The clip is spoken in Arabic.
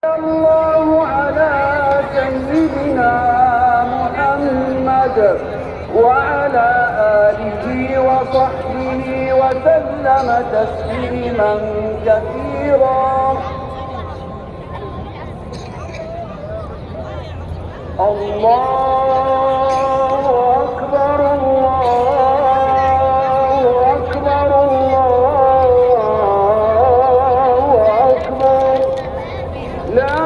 الله على سيدنا محمد وعلى آله وصحبه وسلم تسليما كثيرا. الله أكبر الله أكبر الله أكبر لا